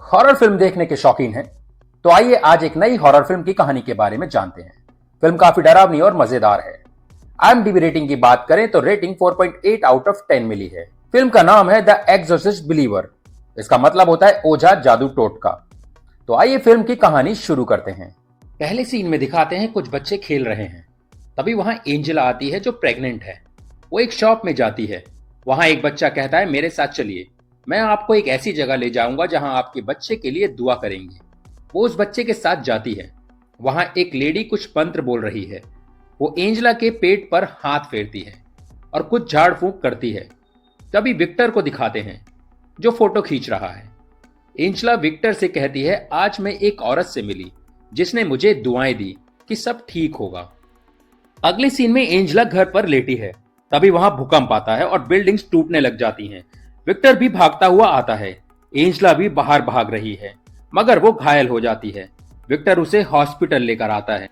Horror film देखने के शौकीन हैं? तो आइए आज एक नई हॉरर फिल्म की कहानी के बारे में जानते हैं। फिल्म काफी डरावनी और मजेदार है। IMDb रेटिंग की बात करें तो रेटिंग 4.8 आउट ऑफ 10 मिली है। फिल्म का नाम है द एक्सोर्सिस्ट बिलीवर। इसका मतलब होता है ओझा जादू टोटका। तो आइए फिल्म की कहानी शुरू करते हैं। पहले सीन में दिखाते हैं कुछ बच्चे खेल रहे हैं। तभी वहां एंजेला आती है जो प्रेग्नेंट है। वो एक शॉप में जाती है। वहां एक बच्चा कहता है मेरे साथ चलिए, मैं आपको एक ऐसी जगह ले जाऊंगा जहां आपके बच्चे के लिए दुआ करेंगे। वो उस बच्चे के साथ जाती है। वहां एक लेडी कुछ मंत्र बोल रही है। वो एंजेला के पेट पर हाथ फेरती है और कुछ झाड़ फूंक करती है। तभी विक्टर को दिखाते हैं जो फोटो खींच रहा है। एंजेला विक्टर से कहती है आज मैं एक औरत से मिली जिसने मुझे दुआएं दी कि सब ठीक होगा। अगले सीन में एंजेला घर पर लेटी है। तभी वहां भूकंप आता है और बिल्डिंग्स टूटने लग जाती हैं। विक्टर भी भागता हुआ आता है। एंजेला भी बाहर भाग रही है मगर वो घायल हो जाती है। विक्टर उसे हॉस्पिटल लेकर आता है।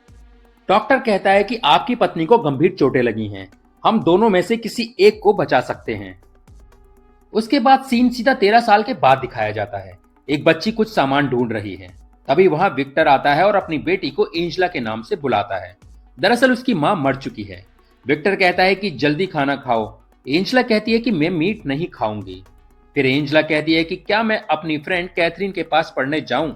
डॉक्टर कहता है कि आपकी पत्नी को गंभीर चोटें लगी हैं, हम दोनों में से किसी एक को बचा सकते हैं। उसके बाद सीन सीधा 13 साल के बाद दिखाया जाता है। एक बच्ची कुछ सामान ढूंढ रही है। तभी वहां विक्टर आता है और अपनी बेटी को एंजेला के नाम से बुलाता है। दरअसल उसकी मां मर चुकी है। विक्टर कहता है कि जल्दी खाना खाओ। एंजेला कहती है कि मैं मीट नहीं खाऊंगी। फिर एंजेला कहती है कि क्या मैं अपनी फ्रेंड कैथरीन के पास पढ़ने जाऊं।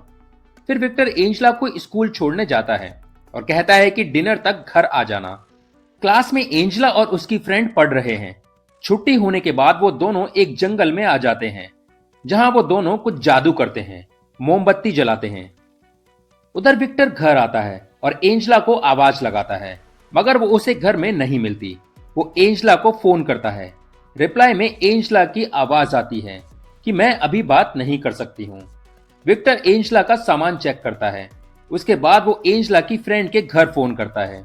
फिर विक्टर एंजेला को स्कूल छोड़ने जाता है और कहता है कि डिनर तक घर आ जाना। क्लास में एंजेला और उसकी फ्रेंड पढ़ रहे हैं। छुट्टी होने के बाद वो दोनों एक जंगल में आ जाते हैं जहां वो दोनों कुछ जादू करते हैं, मोमबत्ती जलाते हैं। उधर विक्टर घर आता है और एंजेला को आवाज लगाता है मगर वो उसे घर में नहीं मिलती। वो एंजेला को फोन करता है। रिप्लाई में एंजेला की आवाज आती है कि मैं अभी बात नहीं कर सकती हूँ। विक्टर एंजेला का सामान चेक करता है। उसके बाद वो एंजेला की फ्रेंड के घर फोन करता है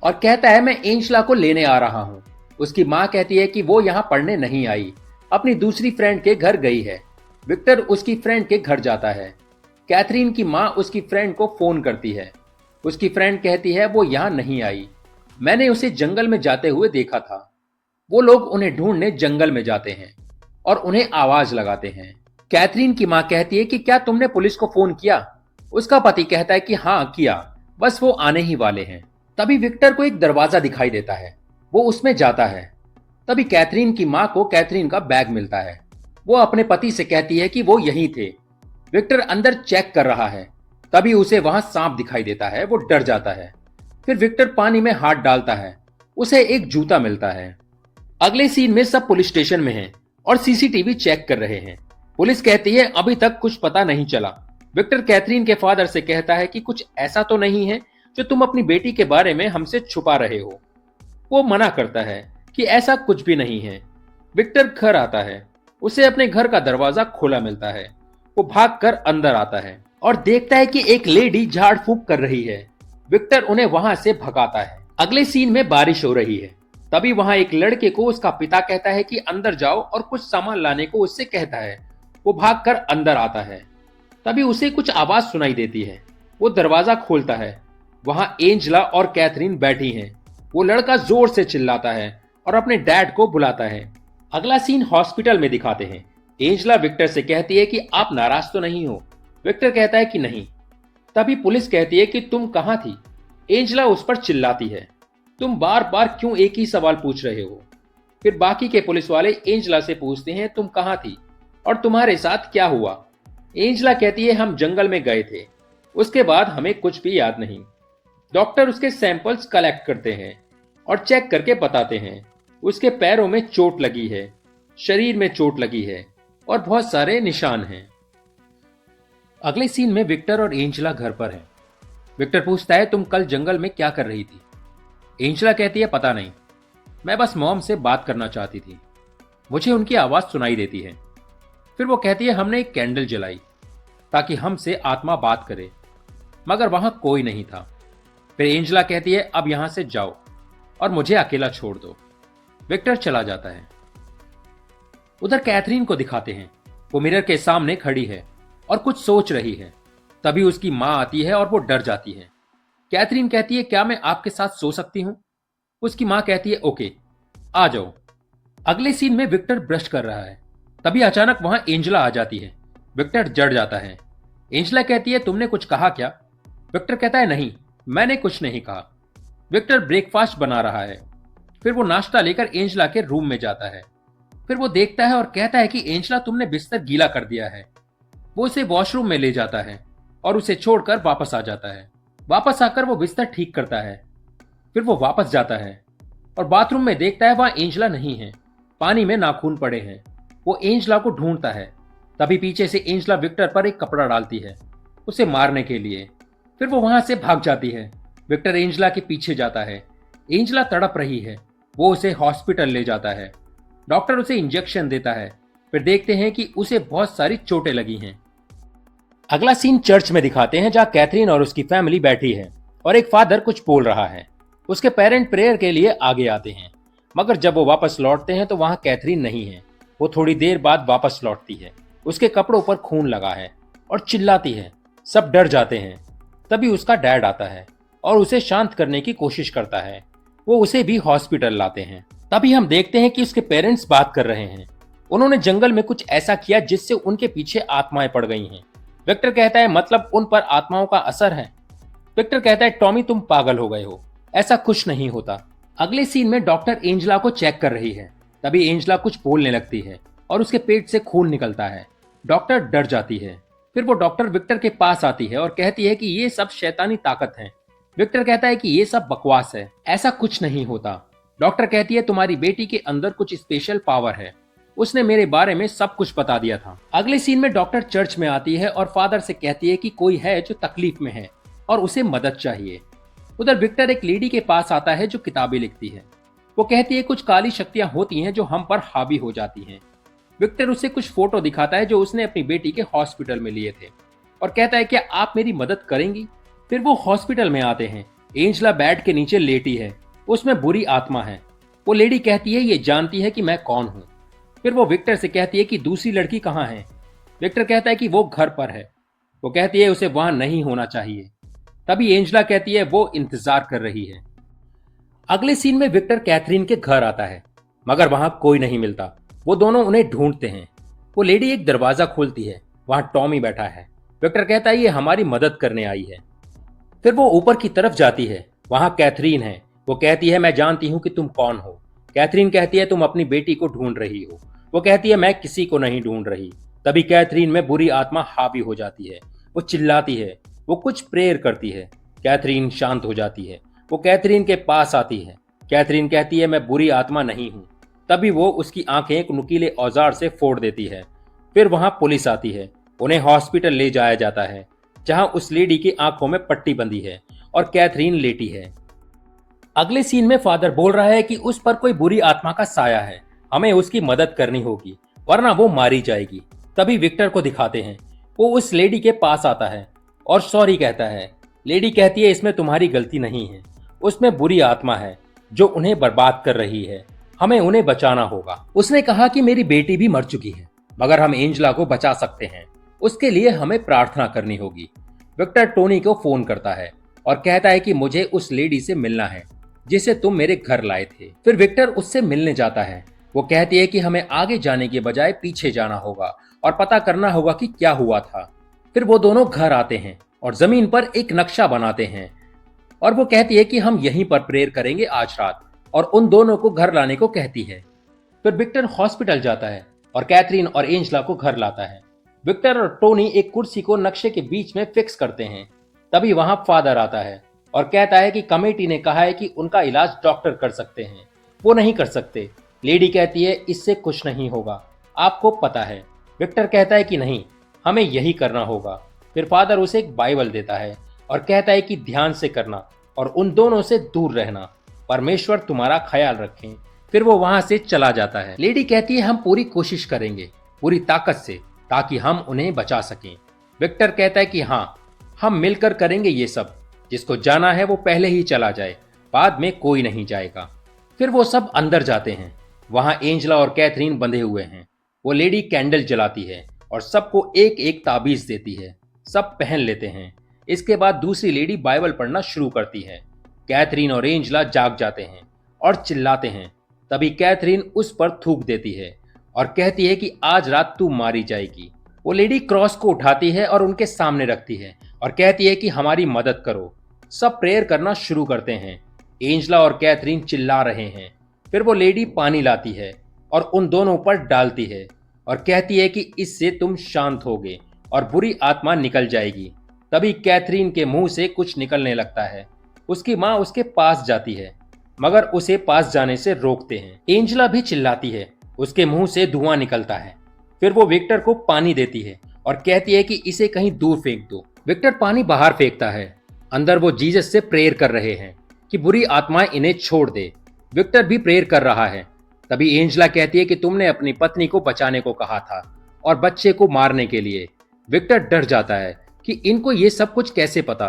और कहता है मैं एंजेला को लेने आ रहा हूँ। उसकी माँ कहती है कि वो यहाँ पढ़ने नहीं आई, अपनी दूसरी फ्रेंड के घर गई है। विक्टर उसकी फ्रेंड के घर जाता है। कैथरीन की माँ उसकी फ्रेंड को फोन करती है। उसकी फ्रेंड कहती है वो यहाँ नहीं आई, मैंने उसे जंगल में जाते हुए देखा था। वो लोग उन्हें ढूंढने जंगल में जाते हैं और उन्हें आवाज लगाते हैं। कैथरीन की माँ कहती है कि क्या तुमने पुलिस को फोन किया। उसका पति कहता है कि हाँ किया, बस वो आने ही वाले हैं। तभी विक्टर को एक दरवाजा दिखाई देता है। वो उसमें जाता है। तभी कैथरीन की माँ को कैथरीन का बैग मिलता है। वो अपने पति से कहती है कि वो यहीं थे। विक्टर अंदर चेक कर रहा है। तभी उसे वहां सांप दिखाई देता है। वो डर जाता है। फिर विक्टर पानी में हाथ डालता है। उसे एक जूता मिलता है। अगले सीन में सब पुलिस स्टेशन में हैं और सीसीटीवी चेक कर रहे हैं। पुलिस कहती है अभी तक कुछ पता नहीं चला। विक्टर कैथरीन के फादर से कहता है कि कुछ ऐसा तो नहीं है जो तुम अपनी बेटी के बारे में हमसे छुपा रहे हो। वो मना करता है कि ऐसा कुछ भी नहीं है। विक्टर घर आता है। उसे अपने घर का दरवाजा खोला मिलता है। वो भागकर अंदर आता है और देखता है कि एक लेडी झाड़ फूंक कर रही है। विक्टर उन्हें वहां से भगाता है। अगले सीन में बारिश हो रही है। तभी वहां एक लड़के को उसका पिता कहता है कि अंदर जाओ और कुछ सामान लाने को उससे कहता है। वो भागकर अंदर आता है। तभी उसे कुछ आवाज सुनाई देती है। वो दरवाजा खोलता है। वहां एंजेला और कैथरीन बैठी हैं। वो लड़का जोर से चिल्लाता है और अपने डैड को बुलाता है। अगला सीन हॉस्पिटल में दिखाते हैं। एंजेला विक्टर से कहती है कि आप नाराज तो नहीं हो। विक्टर कहता है कि नहीं। तभी पुलिस कहती है कि तुम कहां थी। एंजेला उस पर चिल्लाती है तुम बार बार क्यों एक ही सवाल पूछ रहे हो। फिर बाकी के पुलिस वाले एंजेला से पूछते हैं तुम कहां थी और तुम्हारे साथ क्या हुआ। एंजेला कहती है हम जंगल में गए थे, उसके बाद हमें कुछ भी याद नहीं। डॉक्टर उसके सैंपल्स कलेक्ट करते हैं और चेक करके बताते हैं उसके पैरों में चोट लगी है, शरीर में चोट लगी है और बहुत सारे निशान हैं। अगले सीन में विक्टर और एंजेला घर पर हैं। विक्टर पूछता है तुम कल जंगल में क्या कर रही थी। एंजेला कहती है पता नहीं, मैं बस मॉम से बात करना चाहती थी, मुझे उनकी आवाज सुनाई देती है। फिर वो कहती है हमने एक कैंडल जलाई ताकि हमसे आत्मा बात करे, मगर वहां कोई नहीं था। फिर एंजेला कहती है अब यहां से जाओ और मुझे अकेला छोड़ दो। विक्टर चला जाता है। उधर कैथरीन को दिखाते हैं। वो मिरर के सामने खड़ी है और कुछ सोच रही है। तभी उसकी मां आती है और वो डर जाती है। कैथरीन कहती है क्या मैं आपके साथ सो सकती हूं। उसकी मां कहती है ओके आ जाओ। अगले सीन में विक्टर ब्रश कर रहा है। तभी अचानक वहां एंजेला आ जाती है। विक्टर जड़ जाता है। एंजेला कहती है तुमने कुछ कहा क्या? विक्टर कहता है नहीं, मैंने कुछ नहीं कहा। विक्टर ब्रेकफास्ट बना रहा है। फिर वो नाश्ता लेकर एंजेला के रूम में जाता है। फिर वो देखता है और कहता है कि एंजेला तुमने बिस्तर गीला कर दिया है। वो उसे वॉशरूम में ले जाता है और उसे छोड़कर वापस आ जाता है। वापस आकर वो बिस्तर ठीक करता है। फिर वो वापस जाता है और बाथरूम में देखता है वहां एंजेला नहीं है। पानी में नाखून पड़े हैं। वो एंजेला को ढूंढता है। तभी पीछे से एंजेला विक्टर पर एक कपड़ा डालती है उसे मारने के लिए। फिर वो वहां से भाग जाती है। विक्टर एंजेला के पीछे जाता है। एंजेला तड़प रही है। वो उसे हॉस्पिटल ले जाता है। डॉक्टर उसे इंजेक्शन देता है। फिर देखते हैं कि उसे बहुत सारी चोटें लगी हैं। अगला सीन चर्च में दिखाते हैं जहां कैथरीन और उसकी फैमिली बैठी है और एक फादर कुछ बोल रहा है। उसके पेरेंट प्रेयर के लिए आगे आते हैं, मगर जब वो वापस लौटते हैं तो वहां कैथरीन नहीं है। वो थोड़ी देर बाद वापस लौटती है। उसके कपड़ों पर खून लगा है और चिल्लाती है। सब डर जाते हैं। तभी उसका डैड आता है और उसे शांत करने की कोशिश करता है। वो उसे भी हॉस्पिटल लाते हैं। तभी हम देखते हैं कि उसके पेरेंट्स बात कर रहे हैं। उन्होंने जंगल में कुछ ऐसा किया जिससे उनके पीछे आत्माएं पड़ गई हैं। विक्टर कहता है मतलब उन पर आत्माओं का असर है। विक्टर कहता है टॉमी तुम पागल हो गए हो, ऐसा कुछ नहीं होता। अगले सीन में डॉक्टर एंजेला को चेक कर रही है। तभी एंजेला कुछ बोलने लगती है और उसके पेट से खून निकलता है। डॉक्टर डर जाती है। फिर वो डॉक्टर विक्टर के पास आती है और कहती है कि ये सब शैतानी ताकत है। विक्टर कहता है कि ये सब बकवास है, ऐसा कुछ नहीं होता। डॉक्टर कहती है तुम्हारी बेटी के अंदर कुछ स्पेशल पावर है, उसने मेरे बारे में सब कुछ बता दिया था। अगले सीन में डॉक्टर चर्च में आती है और फादर से कहती है कि कोई है जो तकलीफ में है और उसे मदद चाहिए। उधर विक्टर एक लेडी के पास आता है जो किताबें लिखती है। वो कहती है कुछ काली शक्तियां होती हैं जो हम पर हावी हो जाती हैं। विक्टर उसे कुछ फोटो दिखाता है जो उसने अपनी बेटी के हॉस्पिटल में लिए थे और कहता है क्या आप मेरी मदद करेंगी? फिर वो हॉस्पिटल में आते हैं। एंजेला बेड के नीचे लेटी है, उसमें बुरी आत्मा है। वो लेडी कहती है ये जानती है कि मैं कौन हूँ। फिर वो विक्टर से कहती है कि दूसरी लड़की कहाँ है? विक्टर कहता है कि वो घर पर है। वो कहती है उसे वहां नहीं होना चाहिए। तभी एंजेला कहती है वो इंतजार कर रही है। अगले सीन में विक्टर कैथरीन के घर आता है, मगर वहां कोई नहीं मिलता। वो दोनों उन्हें ढूंढते हैं। वो लेडी एक दरवाजा खोलती है, वहां टॉमी बैठा है। विक्टर कहता है ये हमारी मदद करने आई है। फिर वो ऊपर की तरफ जाती है, वहां कैथरीन है। वो कहती है मैं जानती हूं कि तुम कौन हो। कैथरीन कहती है तुम अपनी बेटी को ढूंढ रही हो। वो कहती है मैं किसी को नहीं ढूंढ रही। तभी कैथरीन में बुरी आत्मा हावी हो जाती है। वो चिल्लाती है, वो कुछ प्रेयर करती है। कैथरीन शांत हो जाती है। वो कैथरीन के पास आती है। कैथरीन कहती है मैं बुरी आत्मा नहीं हूं। तभी वो उसकी आंखें एक नुकीले औजार से फोड़ देती है। फिर वहां पुलिस आती है। उन्हें हॉस्पिटल ले जाया जाता है, जहां उस लेडी की आंखों में पट्टी बंधी है और कैथरीन लेटी है। अगले सीन में फादर बोल रहा है कि उस पर कोई बुरी आत्मा का साया है, हमें उसकी मदद करनी होगी वरना वो मारी जाएगी। तभी विक्टर को दिखाते हैं। वो उस लेडी के पास आता है और सॉरी कहता है। लेडी कहती है इसमें तुम्हारी गलती नहीं है, उसमें बुरी आत्मा है जो उन्हें बर्बाद कर रही है, हमें उन्हें बचाना होगा। उसने कहा कि मेरी बेटी भी मर चुकी है, मगर हम एंजेला को बचा सकते हैं, उसके लिए हमें प्रार्थना करनी होगी। विक्टर टोनी को फोन करता है और कहता है कि मुझे उस लेडी से मिलना है जिसे तुम मेरे घर लाए थे। फिर विक्टर उससे मिलने जाता है। वो कहती है कि हमें आगे जाने के बजाय पीछे जाना होगा और पता करना होगा कि क्या हुआ था। फिर वो दोनों घर आते हैं और जमीन पर एक नक्शा बनाते हैं और वो कहती है कि हम यहीं पर प्रेयर करेंगे आज रात, और उन दोनों को घर लाने को कहती है। फिर विक्टर हॉस्पिटल जाता है और कैथरीन और एंजेला को घर लाता है। विक्टर और टोनी एक कुर्सी को नक्शे के बीच में फिक्स करते हैं। तभी वहां फादर आता है और कहता है कि कमेटी ने कहा है कि उनका इलाज डॉक्टर कर सकते हैं, वो नहीं कर सकते। लेडी कहती है इससे कुछ नहीं होगा, आपको पता है। विक्टर कहता है कि नहीं, हमें यही करना होगा। फिर फादर उसे एक बाइबल देता है और कहता है कि ध्यान से करना और उन दोनों से दूर रहना, परमेश्वर तुम्हारा ख्याल रखें। फिर वो वहां से चला जाता है। लेडी कहती है हम पूरी कोशिश करेंगे, पूरी ताकत से, ताकि हम उन्हें बचा सकें। विक्टर कहता है कि हाँ, हम मिलकर करेंगे ये सब। जिसको जाना है वो पहले ही चला जाए, बाद में कोई नहीं जाएगा। फिर वो सब अंदर जाते हैं। वहां एंजेला और कैथरीन बंधे हुए हैं। वो लेडी कैंडल जलाती है और सबको एक एक ताबीज देती है। सब पहन लेते हैं। इसके बाद दूसरी लेडी बाइबल पढ़ना शुरू करती है। कैथरीन और एंजेला जाग जाते हैं और चिल्लाते हैं। तभी कैथरीन उस पर थूक देती है और कहती है कि आज रात तू मारी जाएगी। वो लेडी क्रॉस को उठाती है और उनके सामने रखती है और कहती है कि हमारी मदद करो। सब प्रेयर करना शुरू करते हैं। एंजला और कैथरीन चिल्ला रहे हैं। फिर वो लेडी पानी लाती है और उन दोनों पर डालती है और कहती है कि इससे तुम शांत होगे और बुरी आत्मा निकल जाएगी। तभी कैथरीन के मुंह से कुछ निकलने लगता है। उसकी माँ उसके पास जाती है मगर उसे पास जाने से रोकते हैं। एंजला भी चिल्लाती है। उसके मुंह से धुआं निकलता है। फिर वो विक्टर को पानी देती है और कहती है कि इसे कहीं दूर फेंक दो। विक्टर पानी बाहर फेंकता है। अंदर वो जीसस से प्रेयर कर रहे हैं कि बुरी आत्माएं इन्हें छोड़ दे। विक्टर भी प्रेयर कर रहा है। तभी एंजला कहती है कि तुमने अपनी पत्नी को बचाने को कहा था और बच्चे को मारने के लिए। विक्टर डर जाता है कि इनको ये सब कुछ कैसे पता।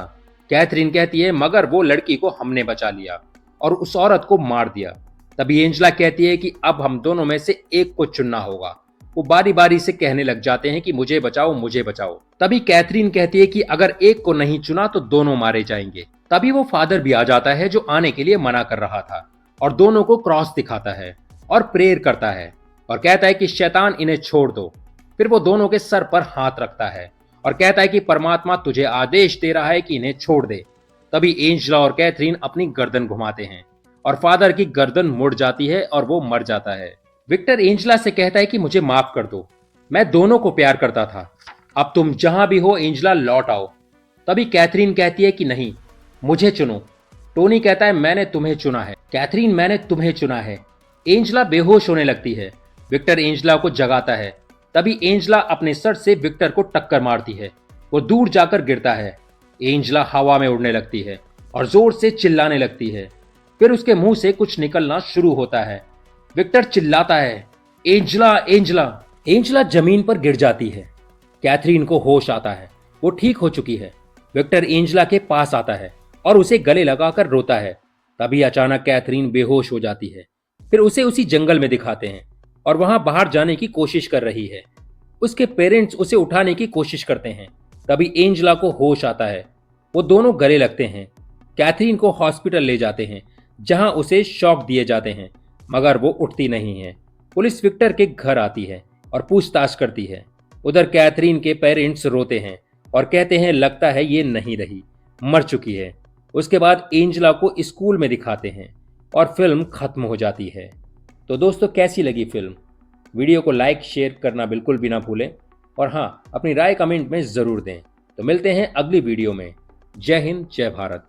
कैथरीन कहती है मगर वो लड़की को हमने बचा लिया और उस औरत को मार दिया। तभी एंजला कहती है कि अब हम दोनों में से एक को चुनना होगा। वो बारी बारी से कहने लग जाते हैं कि मुझे बचाओ मुझे बचाओ। तभी कैथरीन कहती है कि अगर एक को नहीं चुना तो दोनों मारे जाएंगे। तभी वो फादर भी आ जाता है जो आने के लिए मना कर रहा था और दोनों को क्रॉस दिखाता है और प्रेयर करता है और कहता है कि शैतान इन्हें छोड़ दो। फिर वो दोनों के सर पर हाथ रखता है और कहता है कि परमात्मा तुझे आदेश दे रहा है कि इन्हें छोड़ दे। तभी एंजला और कैथरीन अपनी गर्दन घुमाते हैं और फादर की गर्दन मुड़ जाती है और वो मर जाता है। विक्टर एंजला से कहता है कि मुझे माफ कर दो, मैं दोनों को प्यार करता था। अब तुम जहां भी हो एंजला लौट आओ। तभी कैथरीन कहती है कि नहीं, मुझे चुनो। टोनी कहता है मैंने तुम्हें चुना है। कैथरीन मैंने तुम्हें चुना है। एंजला बेहोश होने लगती है। विक्टर एंजला को जगाता है। तभी एंजला अपने सर से विक्टर को टक्कर मारती है। वो दूर जाकर गिरता है। एंजला हवा में उड़ने लगती है और जोर से चिल्लाने लगती है। फिर उसके मुंह से कुछ निकलना शुरू होता है। विक्टर चिल्लाता है एंजला एंजला। एंजला जमीन पर गिर जाती है। कैथरीन को होश आता है। वो ठीक हो चुकी है। विक्टर एंजला के पास आता है और उसे गले लगाकर रोता है। तभी अचानक कैथरीन बेहोश हो जाती है। फिर उसे उसी जंगल में दिखाते हैं और वहां बाहर जाने की कोशिश कर रही है। उसके पेरेंट्स उसे उठाने की कोशिश करते हैं। तभी एंजला को होश आता है। वो दोनों गले लगते हैं। कैथरीन को हॉस्पिटल ले जाते हैं जहां उसे शॉक दिए जाते हैं मगर वो उठती नहीं है। पुलिस विक्टर के घर आती है और पूछताछ करती है। उधर कैथरीन के पेरेंट्स रोते हैं और कहते हैं लगता है ये नहीं रही, मर चुकी है। उसके बाद एंजला को स्कूल में दिखाते हैं और फिल्म खत्म हो जाती है। तो दोस्तों कैसी लगी फिल्म? वीडियो को लाइक शेयर करना बिल्कुल भी ना भूलें और हाँ, अपनी राय कमेंट में ज़रूर दें। तो मिलते हैं अगली वीडियो में। जय हिंद, जय भारत।